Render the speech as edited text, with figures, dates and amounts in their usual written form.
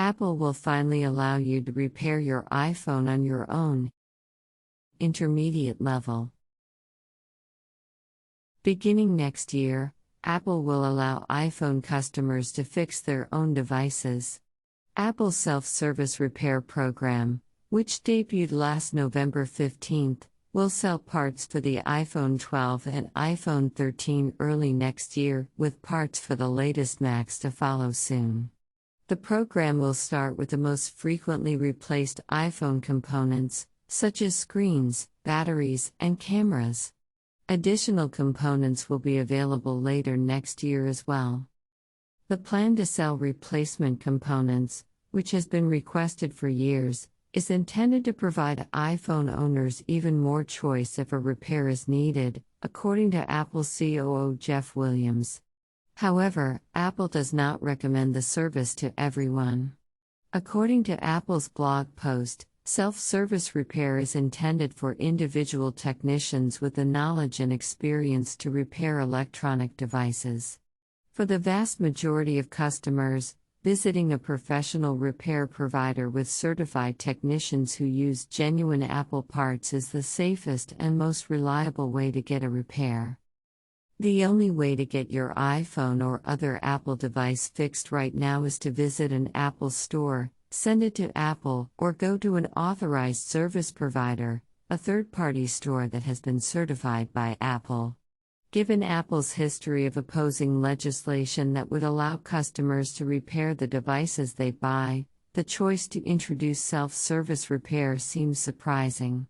Apple will finally allow you to repair your iPhone on your own. Intermediate level. Beginning next year, Apple will allow iPhone customers to fix their own devices. Apple's self-service repair program, which debuted last November 15th, will sell parts for the iPhone 12 and iPhone 13 early next year, with parts for the latest Macs to follow soon. The program will start with the most frequently replaced iPhone components, such as screens, batteries, and cameras. Additional components will be available later next year as well. The plan to sell replacement components, which has been requested for years, is intended to provide iPhone owners even more choice if a repair is needed, according to Apple COO Jeff Williams. However, Apple does not recommend the service to everyone. According to Apple's blog post, self-service repair is intended for individual technicians with the knowledge and experience to repair electronic devices. For the vast majority of customers, visiting a professional repair provider with certified technicians who use genuine Apple parts is the safest and most reliable way to get a repair. The only way to get your iPhone or other Apple device fixed right now is to visit an Apple store, send it to Apple, or go to an authorized service provider, a third-party store that has been certified by Apple. Given Apple's history of opposing legislation that would allow customers to repair the devices they buy, the choice to introduce self-service repair seems surprising.